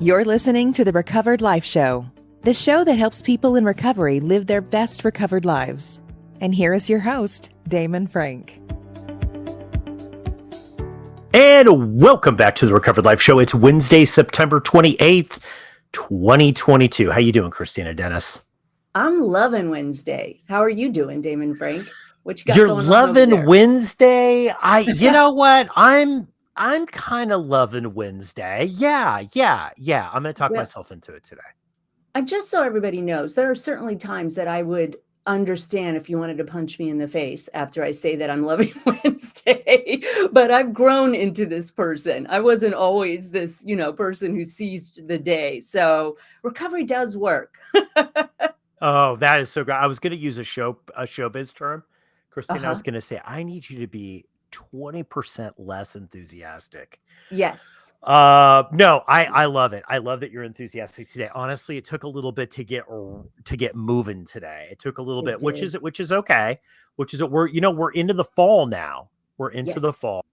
You're listening to the Recovered Life Show, the show that helps people in recovery live their best recovered lives. And here is your host, Damon Frank. And welcome back to the Recovered Life Show. It's Wednesday, September 28th, 2022. How you doing, Kristina Dennis? I'm loving Wednesday. How are you doing, Damon Frank? What you got You're going on loving over there? Wednesday? You know what? I'm kind of loving Wednesday. Yeah. I'm going to talk myself into it today. And just so everybody knows, there are certainly times that I would understand if you wanted to punch me in the face after I say that I'm loving Wednesday, but I've grown into this person. I wasn't always this, person who seized the day. So recovery does work. Oh, that is so great. I was going to use a showbiz term. Kristina, I was going to say, I need you to be 20% less enthusiastic. Yes. No, I love it. I love that you're enthusiastic today. Honestly, it took a little bit to get moving today. It took a little bit, which is okay. We're into the fall now. We're into the fall.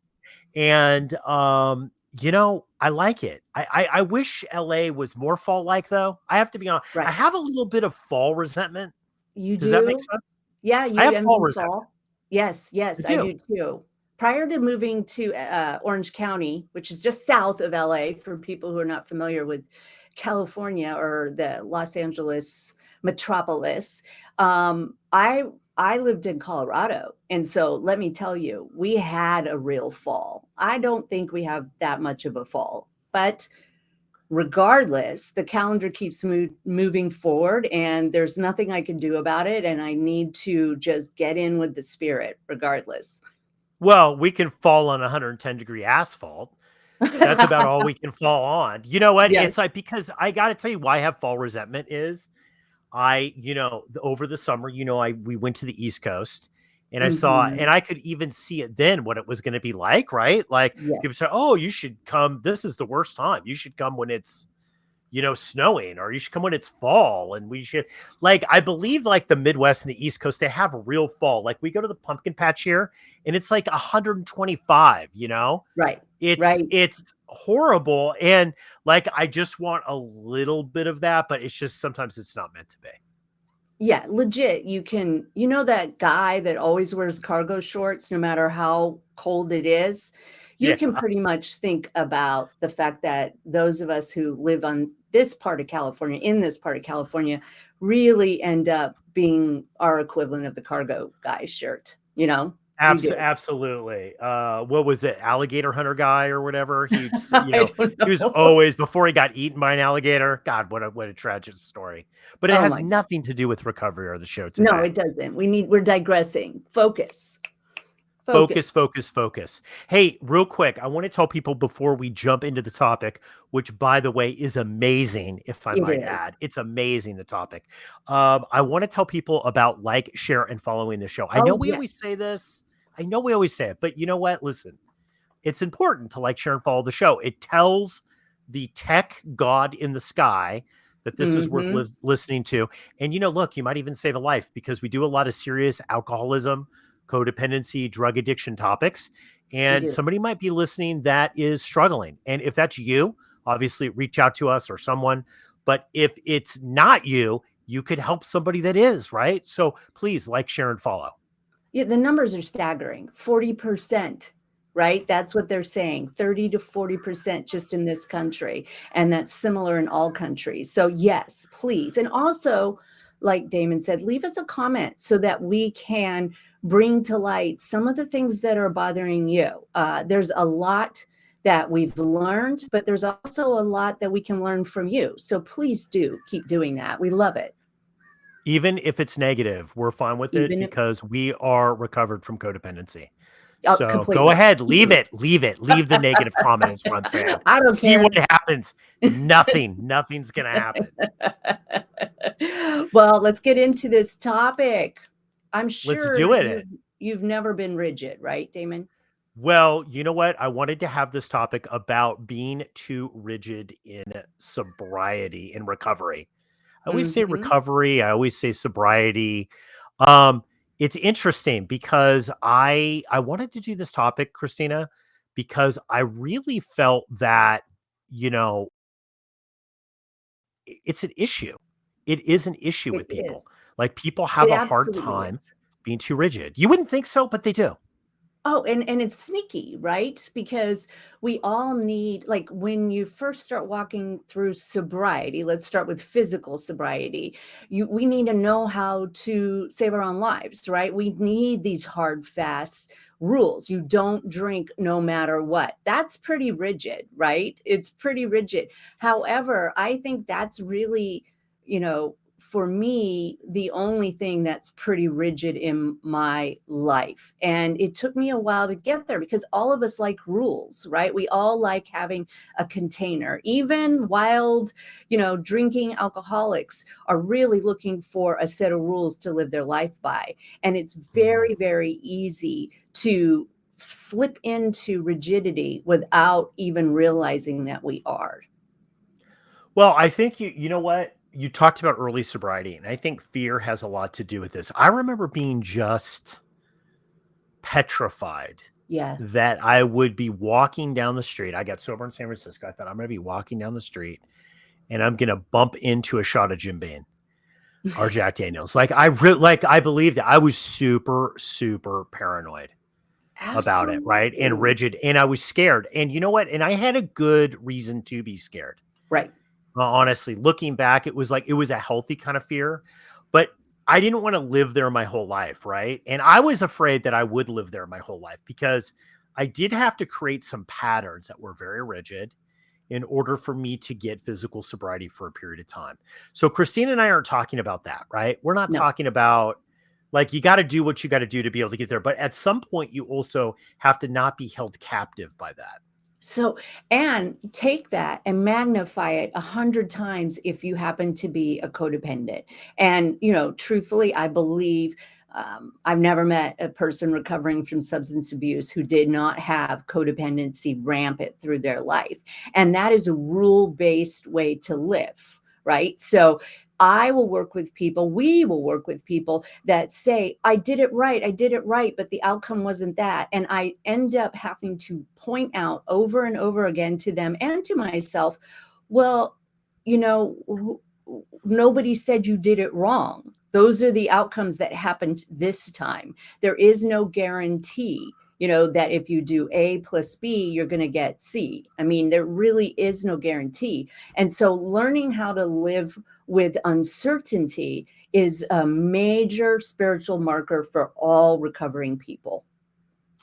And I like it. I wish LA was more fall like though. I have to be honest. Right. I have a little bit of fall resentment. Does that make sense? Yeah, you have fall resentment. Yes, I do too. Prior to moving to Orange County, which is just south of LA, for people who are not familiar with California or the Los Angeles metropolis, I lived in Colorado. And so let me tell you, we had a real fall. I don't think we have that much of a fall, but regardless, the calendar keeps moving forward and there's nothing I can do about it. And I need to just get in with the spirit regardless. Well, we can fall on 110-degree asphalt. That's about all we can fall on. You know what? Yes. It's like, because I got to tell you why I have fall resentment is over the summer, we went to the East Coast and I saw, and I could even see it then what it was going to be like, right? Like people say, oh, you should come. This is the worst time. You should come when it's, snowing, or you should come when it's fall. And we should, I believe the Midwest and the East Coast, they have a real fall. Like we go to the pumpkin patch here and it's 125, Right. It's horrible. And I just want a little bit of that, but it's just, sometimes it's not meant to be. Yeah, legit. You can, that guy that always wears cargo shorts, no matter how cold it is, you can pretty much think about the fact that those of us who live in this part of California, really end up being our equivalent of the cargo guy's shirt, Absolutely. What was it? Alligator hunter guy or whatever. He was always, before he got eaten by an alligator. God, what a tragic story. But it has nothing to do with recovery or the show today. No, it doesn't. We're digressing. Focus. Hey, real quick, I want to tell people before we jump into the topic, which by the way is amazing, if I might add. It's amazing, the topic. I want to tell people about share, and following the show. I know we always say this. I know we always say it, but you know what? Listen, it's important to share, and follow the show. It tells the tech god in the sky that this is worth listening to. And, look, you might even save a life, because we do a lot of serious alcoholism, codependency, drug addiction topics. And somebody might be listening that is struggling. And if that's you, obviously reach out to us or someone. But if it's not you, you could help somebody that is, right? So please share, and follow. Yeah, the numbers are staggering. 40%, right? That's what they're saying. 30 to 40% just in this country. And that's similar in all countries. So yes, please. And also, like Damon said, leave us a comment so that we can bring to light some of the things that are bothering you. There's a lot that we've learned, but there's also a lot that we can learn from you. So please do keep doing that. We love it. Even if it's negative, we're fine with it, because we are recovered from codependency. So completely. Go ahead, leave it. Leave the negative comment is what I'm saying. I don't see care. What happens. Nothing's going to happen. Well, let's get into this topic. I'm sure let's do it. You've never been rigid, right, Damon? Well, you know what? I wanted to have this topic about being too rigid in sobriety and recovery. I always say recovery. I always say sobriety. It's interesting because I wanted to do this topic, Kristina, because I really felt that, it's an issue. It is an issue with It people. is. Like people have It a hard absolutely time is. being too rigid. You wouldn't think so, but they do. Oh, and it's sneaky, right? Because we all need, like, when you first start walking through sobriety, let's start with physical sobriety. We need to know how to save our own lives, right? We need these hard, fast rules. You don't drink no matter what. That's pretty rigid, right? It's pretty rigid. However, I think that's really, for me, the only thing that's pretty rigid in my life. And it took me a while to get there because all of us like rules, right? We all like having a container. Even wild, drinking alcoholics are really looking for a set of rules to live their life by. And it's very, very easy to slip into rigidity without even realizing that we are. Well, I think you know what? You talked about early sobriety, and I think fear has a lot to do with this. I remember being just petrified Yeah. that I would be walking down the street. I got sober in San Francisco. I thought I'm going to be walking down the street and I'm going to bump into a shot of Jim Beam or Jack Daniels. I believed that. I was super, super paranoid about it, right? And rigid. And I was scared. And you know what? And I had a good reason to be scared. Right. Honestly, looking back, it was a healthy kind of fear, but I didn't want to live there my whole life, right? And I was afraid that I would live there my whole life because I did have to create some patterns that were very rigid in order for me to get physical sobriety for a period of time. So Kristina and I aren't talking about that, right? We're not talking about like you got to do what you got to do to be able to get there, but at some point you also have to not be held captive by that. So, and take that and magnify it 100 times if you happen to be a codependent. And, truthfully, I believe I've never met a person recovering from substance abuse who did not have codependency rampant through their life. And that is a rule-based way to live, right? So we will work with people that say, I did it right, but the outcome wasn't that. And I end up having to point out over and over again to them and to myself, well, nobody said you did it wrong. Those are the outcomes that happened this time. There is no guarantee that if you do A plus B, you're going to get C. I mean, there really is no guarantee. And so learning how to live with uncertainty is a major spiritual marker for all recovering people.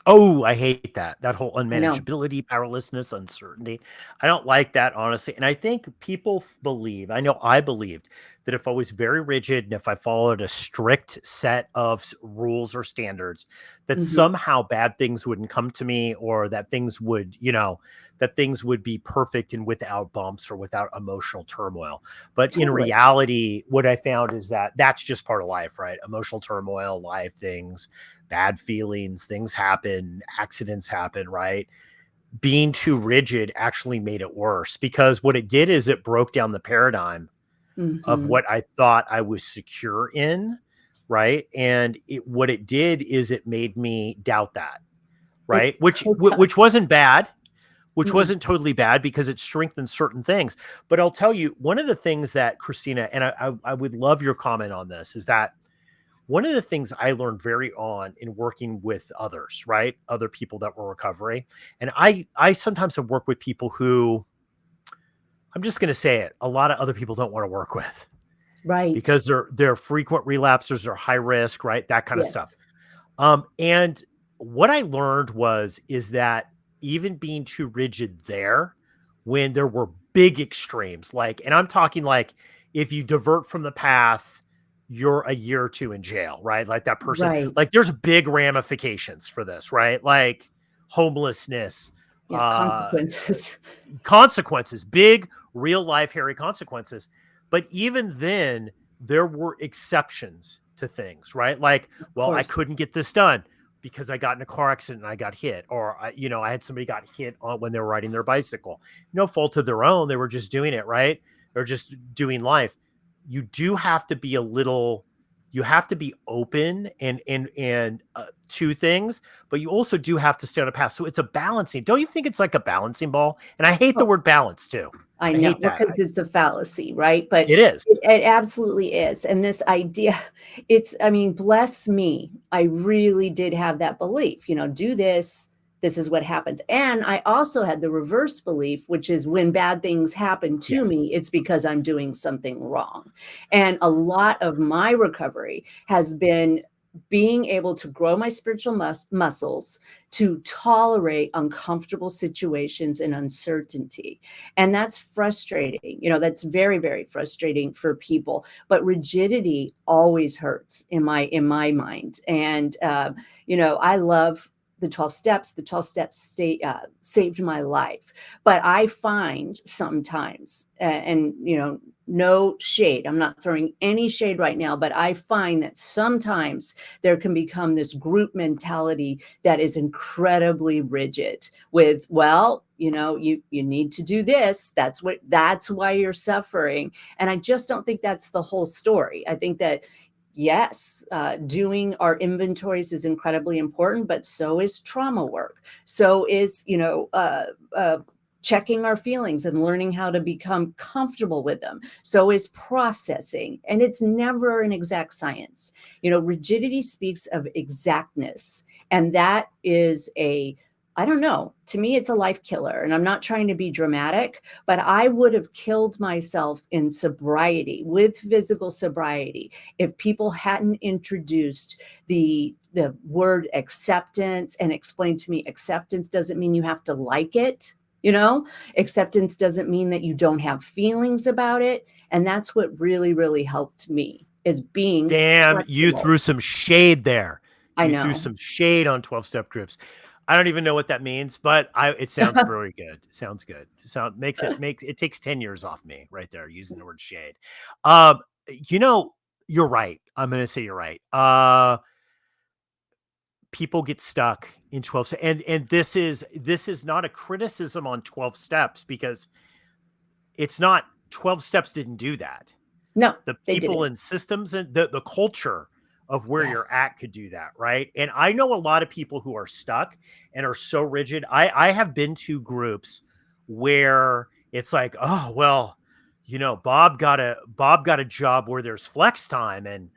Oh, I hate that. That whole unmanageability, powerlessness, uncertainty. I don't like that, honestly. And I think people believe, I know I believed that if I was very rigid and if I followed a strict set of rules or standards, that somehow bad things wouldn't come to me or that things would, that things would be perfect and without bumps or without emotional turmoil. But in reality, what I found is that that's just part of life, right? Emotional turmoil, life things, bad feelings, things happen, accidents happen, right? Being too rigid actually made it worse because what it did is it broke down the paradigm of what I thought I was secure in, right? And what it did is it made me doubt that, right? Which wasn't bad, which wasn't totally bad because it strengthened certain things. But I'll tell you, one of the things that Kristina, and I would love your comment on this, is that one of the things I learned very on in working with others, right? Other people that were recovering. And I sometimes have worked with people who, I'm just going to say it, a lot of other people don't want to work with. Right. Because they're frequent relapsers, they're high risk, right? That kind of stuff. And what I learned is that even being too rigid there, when there were big extremes, and I'm talking like if you divert from the path, you're a year or two in jail, right? Like that person, there's big ramifications for this, right? Like homelessness, consequences, big real life, hairy consequences. But even then there were exceptions to things, right? Like, well, I couldn't get this done because I got in a car accident and I got hit, or I had somebody got hit when they were riding their bicycle. No fault of their own. They were just doing it, right? They're just doing life. You do have to be you have to be open and to things, but you also do have to stay on a path. So it's a balancing. Don't you think it's like a balancing ball? And I hate the word balance too. I I know, hate that. because it's a fallacy, right? But It is. it absolutely is. And this idea, I mean, bless me, I really did have that belief, do this, this is what happens. And I also had the reverse belief, which is when bad things happen to Yes. me, it's because I'm doing something wrong. And a lot of my recovery has been being able to grow my spiritual muscles to tolerate uncomfortable situations and uncertainty. And that's frustrating. That's very, very frustrating for people. But rigidity always hurts in my mind. And I love the 12 steps. The 12 steps saved my life. But I find sometimes, and no shade, I'm not throwing any shade right now, but I find that sometimes there can become this group mentality that is incredibly rigid with, well, you need to do this. That's why you're suffering. And I just don't think that's the whole story. I think that, yes, doing our inventories is incredibly important, but so is trauma work. So is, checking our feelings and learning how to become comfortable with them. So is processing. And it's never an exact science. Rigidity speaks of exactness. And that is I don't know, to me, it's a life killer. And I'm not trying to be dramatic, but I would have killed myself in sobriety, with physical sobriety, if people hadn't introduced the word acceptance and explained to me acceptance doesn't mean you have to like it. Acceptance doesn't mean that you don't have feelings about it. And that's what really, really helped me, is being Damn, you flexible. threw some shade there. I You know. threw some shade on 12-step groups. I don't even know what that means, but it sounds very good. It sounds good. It takes 10 years off me right there using the word shade. You're right. I'm going to say you're right. People get stuck in 12 and this is not a criticism on 12 steps, because it's not 12 steps didn't do that. No, The they people didn't. and systems and the culture of where you're Yes. at could do that, right? And I know a lot of people who are stuck and are so rigid. I have been to groups where it's like, oh well, Bob got a job where there's flex time, and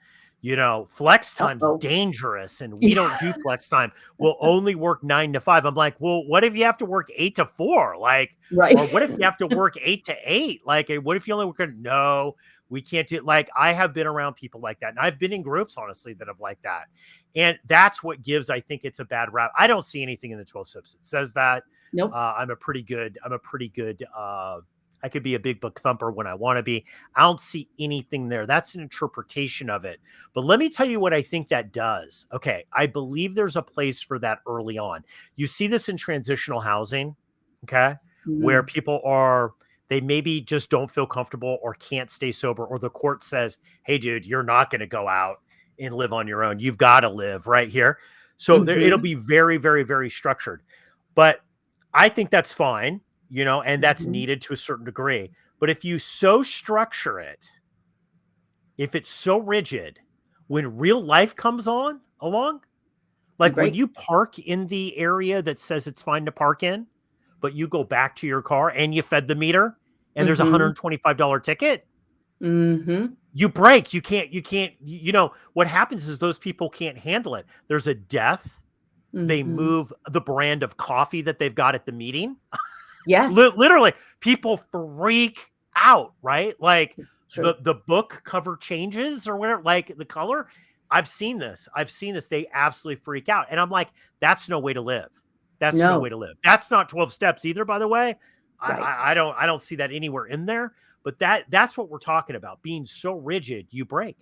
flex time's Uh-oh. dangerous, and we don't do flex time. We'll only work 9 to 5. I'm like, well, what if you have to work 8 to 4? Like, Right. or what if you have to work 8 to 8? Like, what if you only work no, we can't do, like, I have been around people like that. And I've been in groups, honestly, that have like that. And that's what gives, I think it's a bad rap. I don't see anything in the 12 steps that says that. Nope. I'm a pretty good, I could be a big book thumper when I want to be. I don't see anything there. That's an interpretation of it. But let me tell you what I think that does. Okay. I believe there's a place for that early on. You see this in transitional housing. Okay. Where people they maybe just don't feel comfortable or can't stay sober, or the court says, hey, dude, you're not going to go out and live on your own. You've got to live right here. So it'll be very, very, very structured. But I think that's fine, and that's needed to a certain degree. But if you so structure it, if it's so rigid, when real life comes along, like when you park in the area that says it's fine to park in, but you go back to your car and you fed the meter and there's a $125 ticket, you break. You can't, what happens is those people can't handle it. There's a death. They move the brand of coffee that they've got at the meeting. Yes. Literally, people freak out, right? Like the book cover changes or whatever, like the color. I've seen this. They absolutely freak out. And I'm like, that's no way to live. That's no way to live. That's not 12 steps either, by the way. I don't see that anywhere in there. But that's what we're talking about. Being so rigid, you break.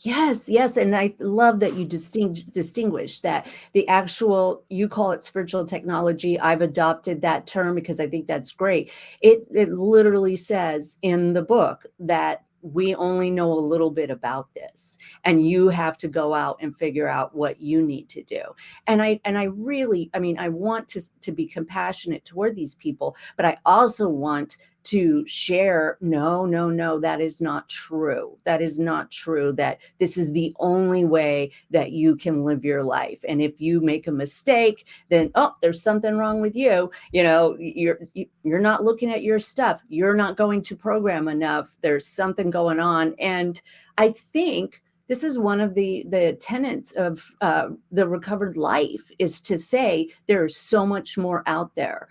Yes, yes. And I love that you distinguish that the actual, you call it spiritual technology. I've adopted that term because I think that's great. It literally says in the book that we only know a little bit about this, and you have to go out and figure out what you need to do. And I really, I want to be compassionate toward these people, but I also want to share, no, that is not true. That is not true, that this is the only way that you can live your life. And if you make a mistake, then, oh, there's something wrong with you. You're not looking at your stuff. You're not going to program enough. There's something going on. And I think this is one of the tenets of the recovered life, is to say there is so much more out there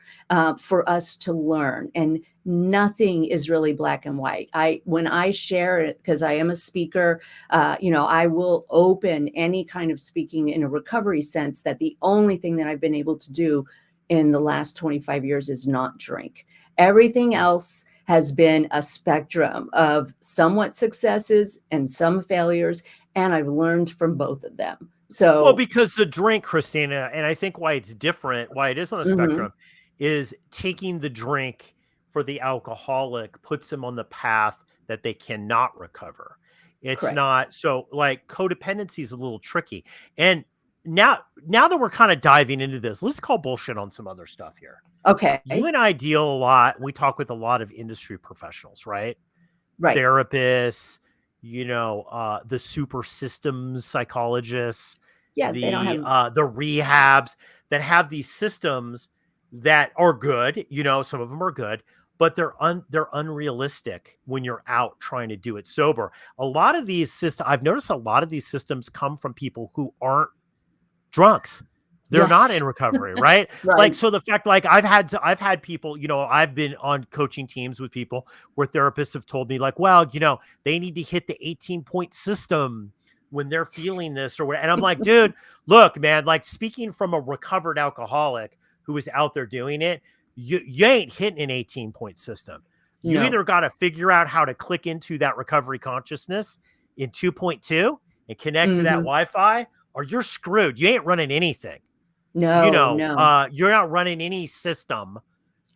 for us to learn, and nothing is really black and white. When I share it, because I am a speaker, I will open any kind of speaking in a recovery sense, that the only thing that I've been able to do in the last 25 years is not drink. Everything else has been a spectrum of somewhat successes and some failures, and I've learned from both of them. So, well, because the drink, Kristina, and I think why it's different, why it is on a spectrum, is taking the drink for the alcoholic puts them on the path that they cannot recover. It's correct. not so, like, codependency is a little tricky. And now that we're kind of diving into this, let's call bullshit on some other stuff here. Okay. You and I deal a lot. We talk with a lot of industry professionals, right? Right. Therapists, the super systems psychologists, Yeah, they don't have the rehabs that have these systems that are good. Some of them are good, but they're unrealistic when you're out trying to do it sober. A lot of these systems, I've noticed a lot of these systems come from people who aren't drunks. They're not in recovery, right? Right. Like, so the fact, like, I've had people, I've been on coaching teams with people where therapists have told me, like, well, they need to hit the 18-point system when they're feeling this or whatever. And I'm like, dude, look, man, like, speaking from a recovered alcoholic who is out there doing it, you ain't hitting an 18-point system. You either got to figure out how to click into that recovery consciousness in 2.2 and connect to that Wi-Fi, or you're screwed. You ain't running anything. No. You're not running any system.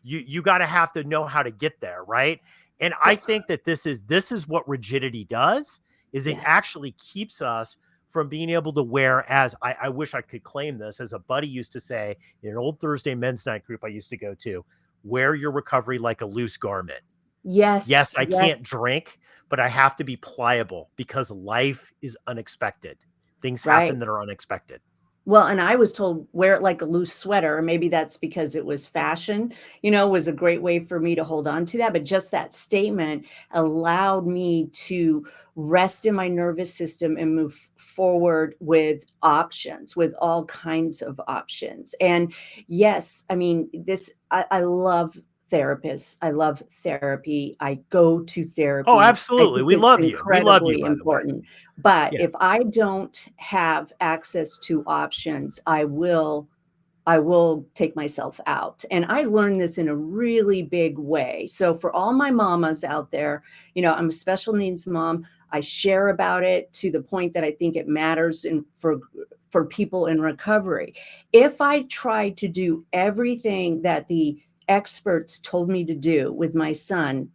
You got to have to know how to get there, right? And I think that this is what rigidity does, is it actually keeps us from being able to wear, as I wish I could claim this, as a buddy used to say in an old Thursday men's night group I used to go to, wear your recovery like a loose garment. Yes, I can't drink, but I have to be pliable because life is unexpected. Things happen that are unexpected. Well, and I was told wear it like a loose sweater. Maybe that's because it was fashion, was a great way for me to hold on to that. But just that statement allowed me to rest in my nervous system and move forward with options, with all kinds of options. And yes, I mean, I love therapists. I love therapy. I go to therapy. Oh, absolutely. We love you. We love you, by important. But if I don't have access to options, I will take myself out. And I learned this in a really big way. So for all my mamas out there, I'm a special needs mom. I share about it to the point that I think it matters for people in recovery. If I tried to do everything that the experts told me to do with my son,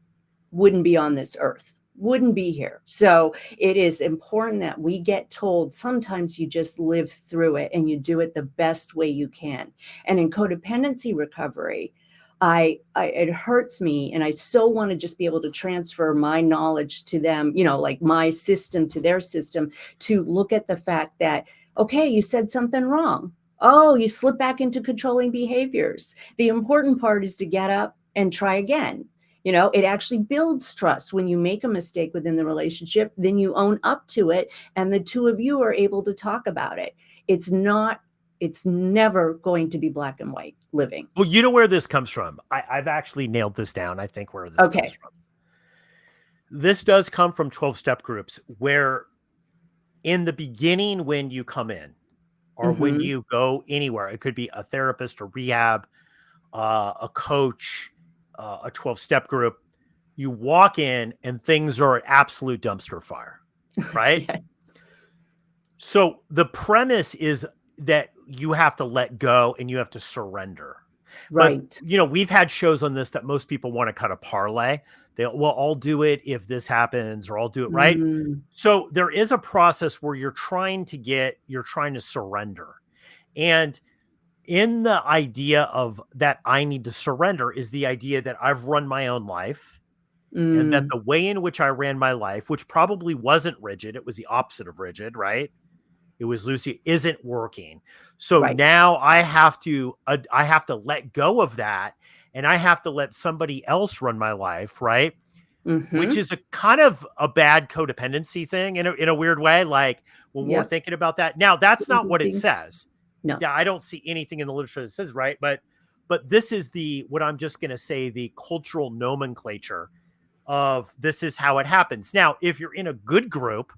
wouldn't be on this earth, wouldn't be here. So it is important that we get told sometimes you just live through it and you do it the best way you can. And in codependency recovery, it hurts me, and I so want to just be able to transfer my knowledge to them, like my system to their system, to look at the fact that, okay, you said something wrong. Oh, you slip back into controlling behaviors. The important part is to get up and try again. It actually builds trust. When you make a mistake within the relationship, then you own up to it, and the two of you are able to talk about it. It's never going to be black and white living. Well, you know where this comes from. I've actually nailed this down. I think where this comes from. This does come from 12-step groups, where in the beginning, when you come in, or when you go anywhere, it could be a therapist, a rehab, a coach, a 12-step group, you walk in and things are an absolute dumpster fire, right? Yes. So the premise is that you have to let go and you have to surrender. Right. But, we've had shows on this that most people want to cut a parlay. I'll do it if this happens, or I'll do it. Right. So there is a process where you're trying to surrender. And in the idea of that I need to surrender is the idea that I've run my own life and that the way in which I ran my life, which probably wasn't rigid, it was the opposite of rigid, right? It was Lucy, isn't working. So now I have to let go of that, and I have to let somebody else run my life, right? Which is a kind of a bad codependency thing in a weird way. Like when we're thinking about that. Now, that's not what it says. No. Yeah, I don't see anything in the literature that says right, but this is what I'm just going to say, the cultural nomenclature of this is how it happens. Now, if you're in a good group,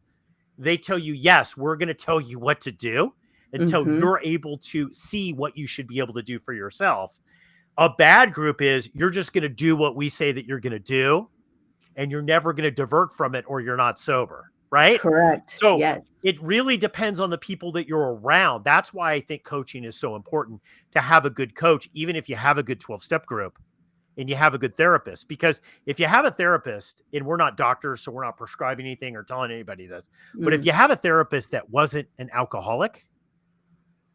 they tell you, yes, we're going to tell you what to do until you're able to see what you should be able to do for yourself. A bad group is you're just going to do what we say that you're going to do, and you're never going to divert from it, or you're not sober, right? Correct. So yes, it really depends on the people that you're around. That's why I think coaching is so important, to have a good coach, even if you have a good 12-step group and you have a good therapist. Because if you have a therapist, and we're not doctors, so we're not prescribing anything or telling anybody this, but if you have a therapist that wasn't an alcoholic,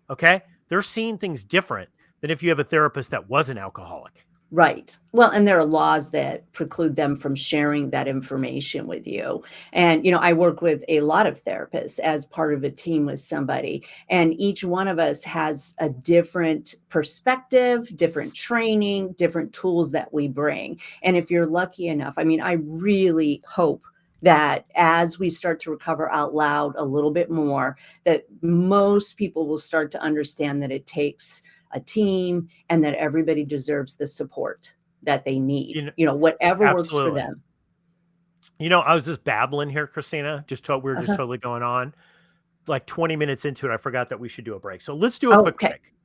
okay, they're seeing things different than if you have a therapist that was an alcoholic. Right. Well, and there are laws that preclude them from sharing that information with you. And, I work with a lot of therapists as part of a team with somebody, and each one of us has a different perspective, different training, different tools that we bring. And if you're lucky enough, I really hope that as we start to recover out loud a little bit more, that most people will start to understand that it takes a team and that everybody deserves the support that they need, whatever works for them. I was just babbling here, Kristina, we're just totally going on. Like 20 minutes into it, I forgot that we should do a break. So let's do a quick break.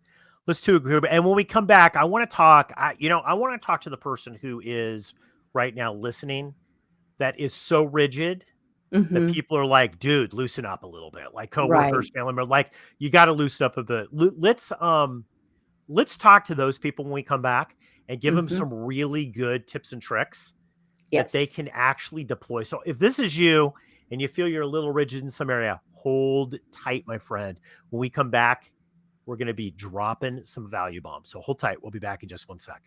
Let's do a group. And when we come back, I want to talk, I want to talk to the person who is right now listening that is so rigid that people are like, dude, loosen up a little bit. Like coworkers, family members, like you got to loosen up a bit. Let's talk to those people when we come back and give them some really good tips and tricks that they can actually deploy. So if this is you and you feel you're a little rigid in some area, hold tight, my friend. When we come back, we're going to be dropping some value bombs. So hold tight. We'll be back in just 1 sec.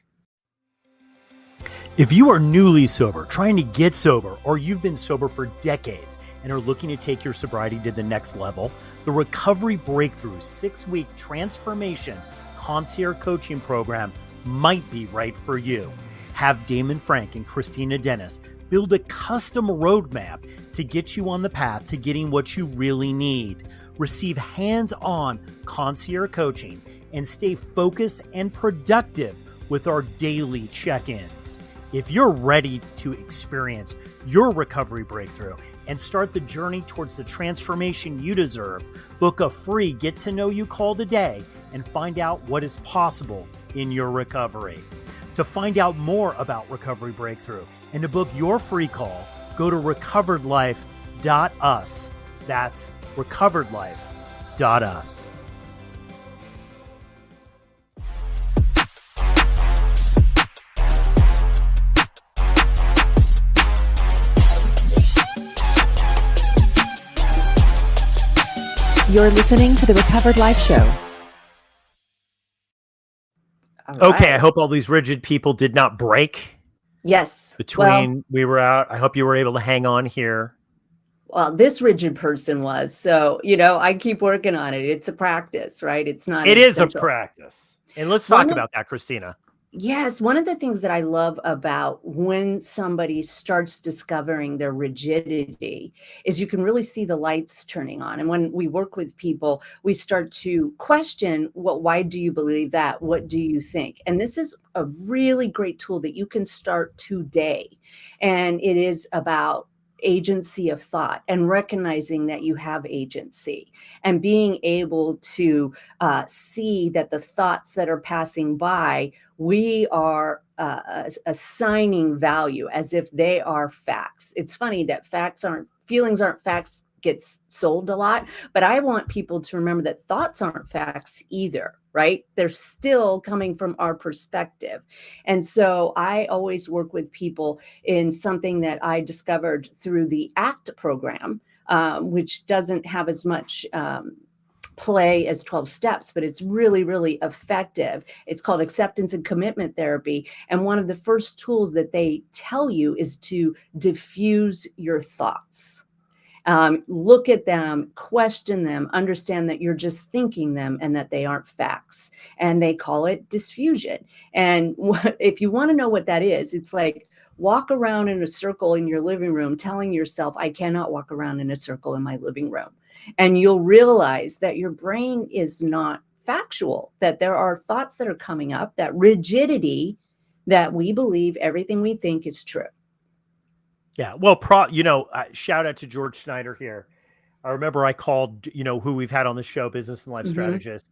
If you are newly sober, trying to get sober, or you've been sober for decades and are looking to take your sobriety to the next level, the Recovery Breakthrough 6-week transformation concierge coaching program might be right for you. Have Damon Frank and Kristina Dennis build a custom roadmap to get you on the path to getting what you really need. Receive hands-on concierge coaching and stay focused and productive with our daily check-ins. If you're ready to experience your recovery breakthrough and start the journey towards the transformation you deserve, book a free get-to-know-you call today and find out what is possible in your recovery. To find out more about Recovery Breakthrough and to book your free call, go to recoveredlife.us. That's recoveredlife.us. You're listening to the Recovered Life Show. Okay, I hope all these rigid people did not break. Yes. We were out. I hope you were able to hang on here. Well, this rigid person was. So, I keep working on it. It's a practice, right? It's not. It is a practice. And let's talk about that, Kristina. Yes. One of the things that I love about when somebody starts discovering their rigidity is you can really see the lights turning on. And when we work with people, we start to question, why do you believe that? What do you think? And this is a really great tool that you can start today. And it is about agency of thought and recognizing that you have agency and being able to see that the thoughts that are passing by, we are assigning value as if they are facts. It's funny that feelings aren't facts gets sold a lot, but I want people to remember that thoughts aren't facts either, right? They're still coming from our perspective. And so I always work with people in something that I discovered through the ACT program, which doesn't have as much play as 12 steps, but it's really, really effective. It's called acceptance and commitment therapy. And one of the first tools that they tell you is to diffuse your thoughts. Look at them, question them, understand that you're just thinking them and that they aren't facts. And they call it diffusion. And if you want to know what that is, it's like walk around in a circle in your living room, telling yourself, I cannot walk around in a circle in my living room. And you'll realize that your brain is not factual, that there are thoughts that are coming up, that rigidity, that we believe everything we think is true. Yeah. Well, shout out to George Schneider here. I remember I called, who we've had on the show, business and life strategist.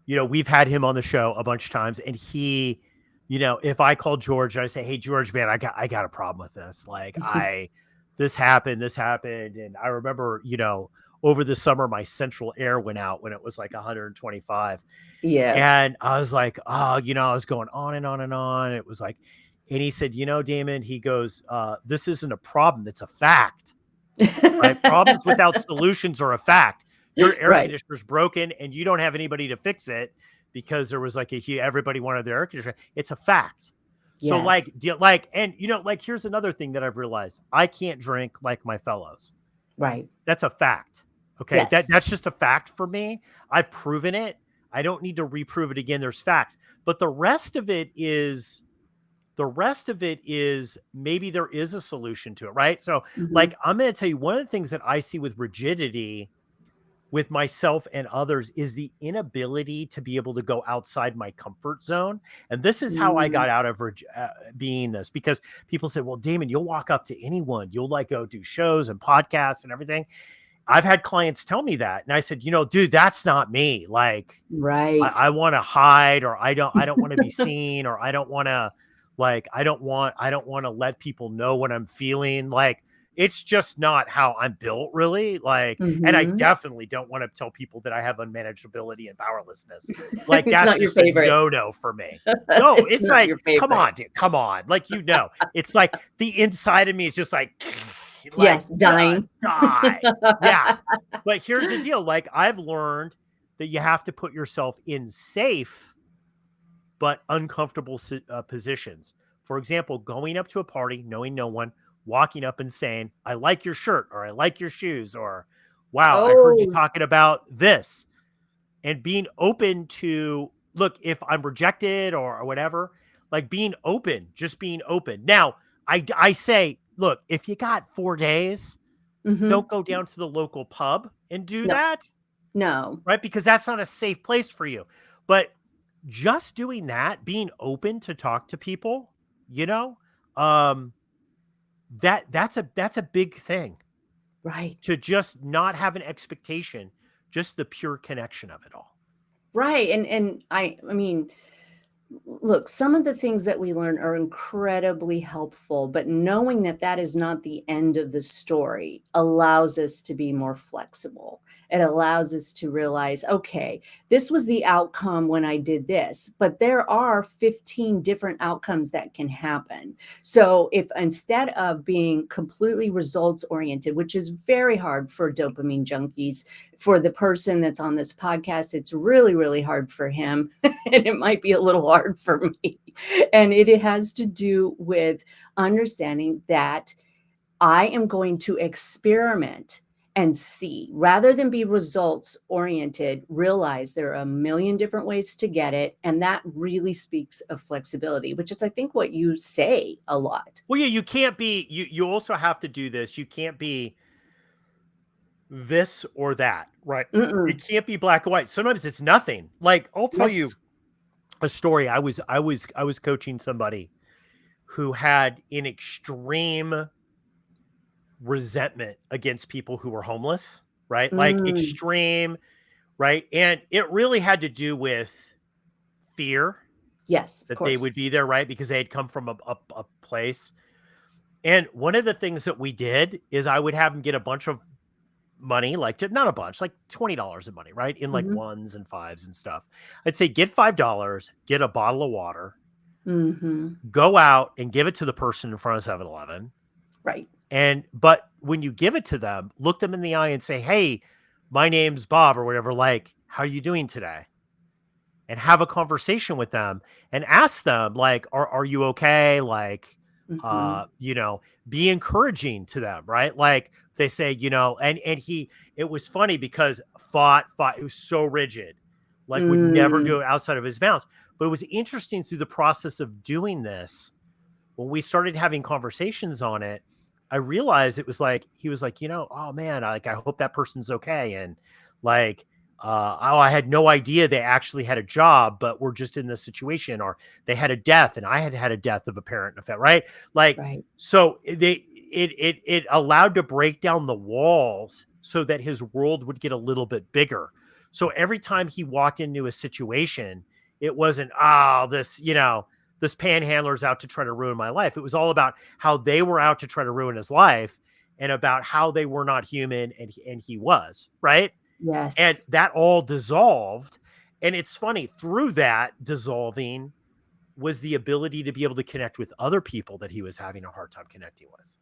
We've had him on the show a bunch of times, and he, if I call George and I say, hey, George, man, I got a problem with this. Like this happened. And I remember, over the summer, my central air went out when it was like 125. Yeah. And I was like, I was going on and on and on. It was like, and he said, Damon, he goes, this isn't a problem. It's a fact. Right? Problems without solutions are a fact. Your air conditioner's broken and you don't have anybody to fix it because there was everybody wanted their air conditioner. It's a fact. Yes. So here's another thing that I've realized. I can't drink like my fellows. Right. That's a fact. Okay. Yes. That's just a fact for me. I've proven it. I don't need to reprove it again. There's facts, but the rest of it is maybe there is a solution to it. Right. So I'm going to tell you, one of the things that I see with rigidity with myself and others is the inability to be able to go outside my comfort zone. And this is how I got out of being this, because people say, well, Damon, you'll walk up to anyone. You'll go do shows and podcasts and everything. I've had clients tell me that. And I said, dude, that's not me. Like, I want to hide, or I don't want to be seen, or I don't want to I don't want to let people know what I'm feeling. Like, it's just not how I'm built, really. And I definitely don't want to tell people that I have unmanageability and powerlessness. Like, that's just a no for me. No, it's like, come on, dude, come on. Like, it's like the inside of me is just like yes, dying. Die. Yeah. But here's the deal. I've learned that you have to put yourself in safe but uncomfortable positions. For example, going up to a party, knowing no one, walking up and saying, I like your shirt, or I like your shoes, or wow, I heard you talking about this. And being open to, look, if I'm rejected or whatever, being open, just being open. Now, I say, look, if you got 4 days, don't go down to the local pub and do that. No. Right? Because that's not a safe place for you. But just doing that, being open to talk to people, that's a big thing. Right. To just not have an expectation, just the pure connection of it all. Right. And I mean, look, some of the things that we learn are incredibly helpful, but knowing that that is not the end of the story allows us to be more flexible. It allows us to realize, okay, this was the outcome when I did this, but there are 15 different outcomes that can happen. So if instead of being completely results oriented, which is very hard for dopamine junkies, for the person that's on this podcast, it's really, really hard for him. And it might be a little hard for me. And it has to do with understanding that I am going to experiment and see, rather than be results oriented, realize there are a million different ways to get it. And that really speaks of flexibility, which is, I think, what you say a lot. Well, yeah, you can't be, you also have to do this. You can't be this or that, right? It can't be black and white. Sometimes it's nothing. I'll tell you a story. I was coaching somebody who had an extreme resentment against people who were homeless, right? Extreme, right? And it really had to do with fear. Yes, that they would be there, right? Because they had come from a place. And one of the things that we did is I would have them get a bunch of money, not a bunch, like $20 of money, right? In ones and fives and stuff. I'd say, get $5, get a bottle of water, go out and give it to the person in front of 7-Eleven. Right. But when you give it to them, look them in the eye and say, hey, my name's Bob, or whatever. how are you doing today? And have a conversation with them and ask them, like, are you okay? Like, Mm-hmm. be encouraging to them, right? Like they say, it was funny because fought, it was so rigid, like would never do Mm, it outside of his bounds. But it was interesting through the process of doing this, when we started having conversations on it, I realized it was like, he was like, oh man, I hope that person's okay. And like, oh, I had no idea they actually had a job, but we're just in this situation, or they had a death and I had a death of a parent and a family, right? Like, right. so it allowed to break down the walls so that his world would get a little bit bigger. So every time he walked into a situation, it wasn't, oh, this panhandler's out to try to ruin my life. It was all about how they were out to try to ruin his life and about how they were not human and he was, right? And Yes. that all dissolved. And it's funny, through that dissolving was the ability to be able to connect with other people that he was having a hard time connecting with.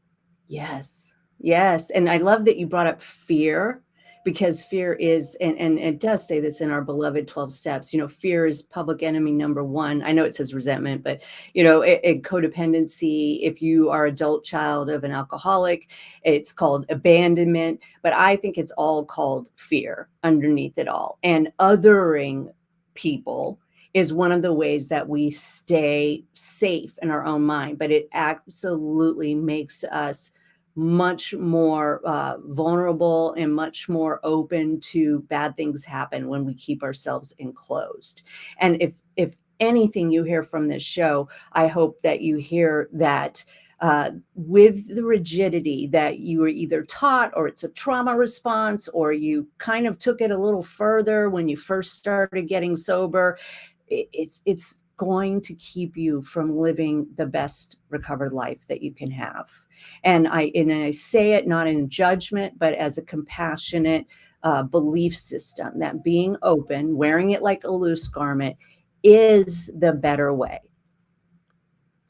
Yes. Yes. And I love that you brought up fear, because fear is, and it does say this in our beloved 12 steps, fear is public enemy number one. I know it says resentment, but in codependency, if you are adult child of an alcoholic, it's called abandonment, but I think it's all called fear underneath it all. And othering people is one of the ways that we stay safe in our own mind, but it absolutely makes us much more vulnerable and much more open to bad things happen when we keep ourselves enclosed. And if anything you hear from this show, I hope that you hear that with the rigidity that you were either taught, or it's a trauma response, or you kind of took it a little further when you first started getting sober, it's going to keep you from living the best recovered life that you can have. And I say it not in judgment, but as a compassionate belief system, that being open, wearing it like a loose garment, is the better way.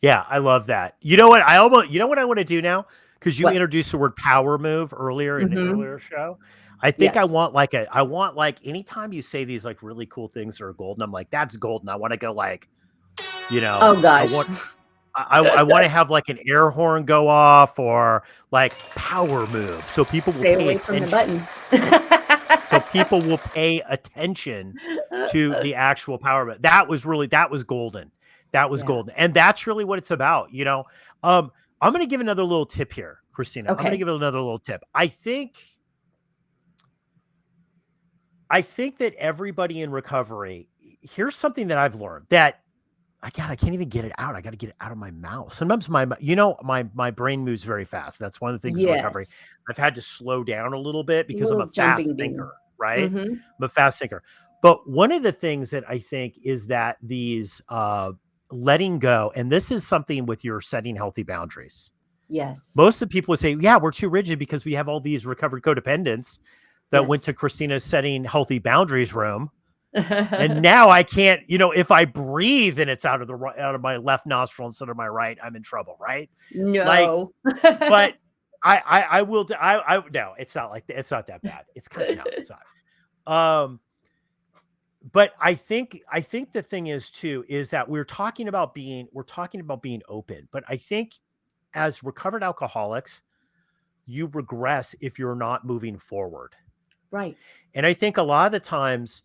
Yeah, I love that. You know what I want to do now? Because you What? introduced the word power move earlier in the Mm-hmm. earlier show. I think Yes. I want like anytime you say these like really cool things that are golden, I'm like, that's golden. I want to go like, Oh I gosh. want I want to have like an air horn go off or like power move so people will Stay pay away from the attention. button. So people will pay attention to the actual power move. That was golden. That was Yeah. golden. And that's really what it's about, Um, I'm going to give another little tip here, Kristina. I'm going to Okay. give another little tip. I think that everybody in recovery, here's something that I've learned that I can't even get it out. I got to get it out of my mouth. Sometimes my brain moves very fast. That's one of the things in recovery. Yes. I've had to slow down a little bit It's a because I'm little a fast jumping thinker, bean. right? Mm-hmm. I'm a fast thinker. But one of the things that I think is that these letting go, and this is something with your setting healthy boundaries. Yes. Most of the people would say, yeah, we're too rigid because we have all these recovered codependents that went to Yes. Kristina's setting healthy boundaries room. And now I can't, if I breathe and it's out of my left nostril instead of my right, I'm in trouble, right? Like, No. but I will, no, it's not like, it's not that bad. It's kind of, no, it's not. But I think the thing is too, is that we're talking about being open, but I think as recovered alcoholics, you regress if you're not moving forward. Right. And I think a lot of the times,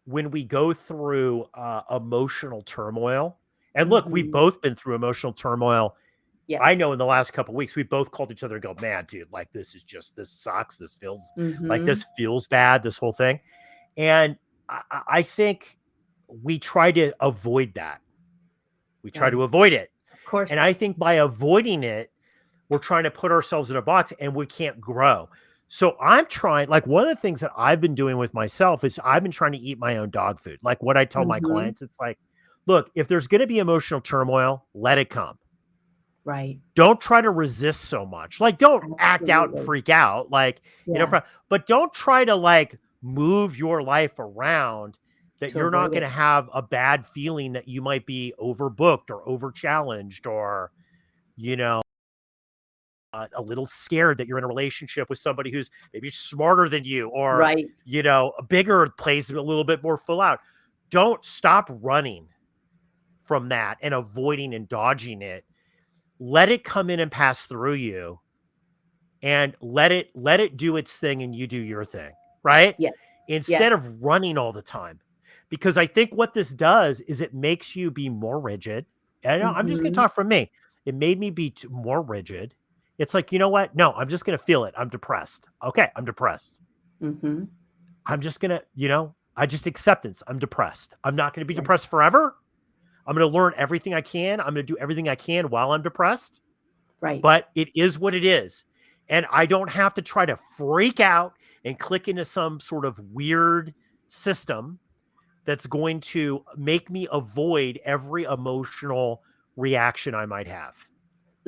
when we go through emotional turmoil, and look, we've Mm-hmm. both been through emotional turmoil. I Yes. know in the last couple of weeks, we both called each other and go, man, dude, like this sucks. This feels Mm-hmm. bad, this whole thing. And I think we try to avoid that. We try Right. to avoid it. Of And course. I think by avoiding it, we're trying to put ourselves in a box and we can't grow. So I'm trying, like one of the things that I've been doing with myself is I've been trying to eat my own dog food. Like what I tell my Mm-hmm. clients, it's like, look, if there's going to be emotional turmoil, let it come. Right. Don't try to resist so much. Like, don't act out and Absolutely. freak out. Like, Yeah. but don't try to like move your life around that To you're not avoid going it. to have a bad feeling that you might be overbooked or over challenged or, you know, a little scared that you're in a relationship with somebody who's maybe smarter than you, or, right. bigger, plays a little bit more full out. Don't stop running from that and avoiding and dodging it. Let it come in and pass through you, and let it do its thing and you do your thing, right? Yes. Instead of running all the time. Because I think what this does is it makes you be more rigid. And I'm just going to talk from me. It made me be more rigid. It's like, you know what? No, I'm just going to feel it. I'm depressed. Okay, I'm depressed. I'm just going to, I just acceptance. I'm depressed. I'm not going to be depressed forever. I'm going to learn everything I can. I'm going to do everything I can while I'm depressed. Right. But it is what it is. And I don't have to try to freak out and click into some sort of weird system that's going to make me avoid every emotional reaction I might have.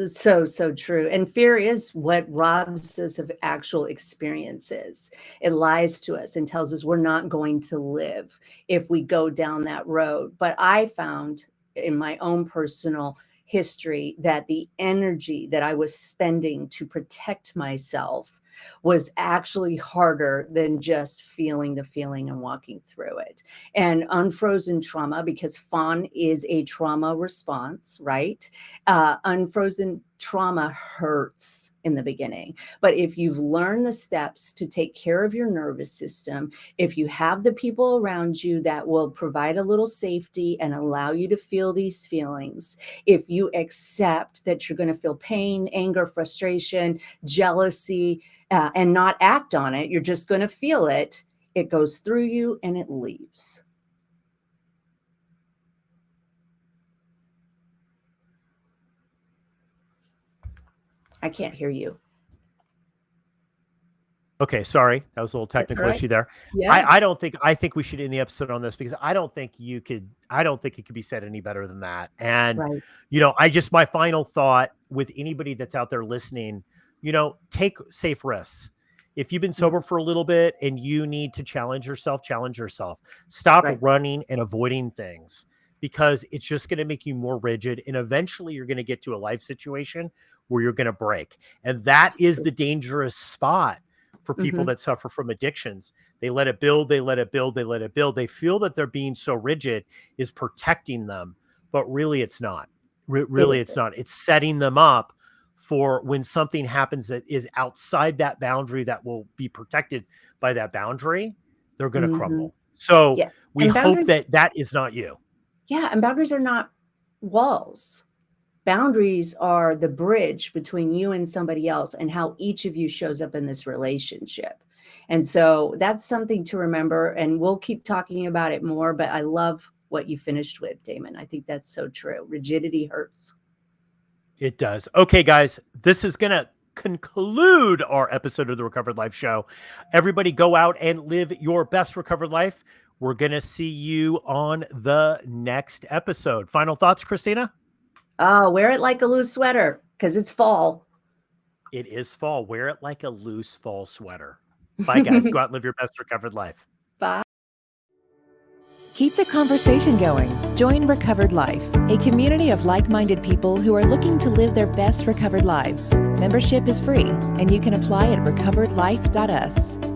So true. And fear is what robs us of actual experiences. It lies to us and tells us we're not going to live if we go down that road. But I found in my own personal history that the energy that I was spending to protect myself was actually harder than just feeling the feeling and walking through it. And unfrozen trauma, because fawn is a trauma response, right? Unfrozen trauma hurts in the beginning. But if you've learned the steps to take care of your nervous system, if you have the people around you that will provide a little safety and allow you to feel these feelings, if you accept that you're going to feel pain, anger, frustration, jealousy, and not act on it, you're just going to feel it. It goes through you and it leaves. I can't hear you. Okay, sorry. That was a little technical issue there. Yeah. I think we should end the episode on this, because I don't think it could be said any better than that. And, my final thought with anybody that's out there listening, take safe risks. If you've been sober for a little bit and you need to challenge yourself. Stop running and avoiding things, because it's just going to make you more rigid. And eventually you're going to get to a life situation where you're going to break. And that is the dangerous spot for people that suffer from addictions. They let it build. They feel that they're being so rigid is protecting them, but really it's not. It's not. It's setting them up for when something happens that is outside that boundary that will be protected by that boundary, they're going to crumble. So we hope that is not you. Yeah. And boundaries are not walls. Boundaries are the bridge between you and somebody else and how each of you shows up in this relationship. And so that's something to remember, and we'll keep talking about it more, but I love what you finished with, Damon. I think that's so true. Rigidity hurts. It does. Okay, guys, this is going to conclude our episode of the Recovered Life Show. Everybody go out and live your best recovered life. We're going to see you on the next episode. Final thoughts, Kristina? Oh, wear it like a loose sweater, because it's fall. It is fall. Wear it like a loose fall sweater. Bye, guys. Go out and live your best recovered life. Bye. Keep the conversation going. Join Recovered Life, a community of like-minded people who are looking to live their best recovered lives. Membership is free, and you can apply at recoveredlife.us.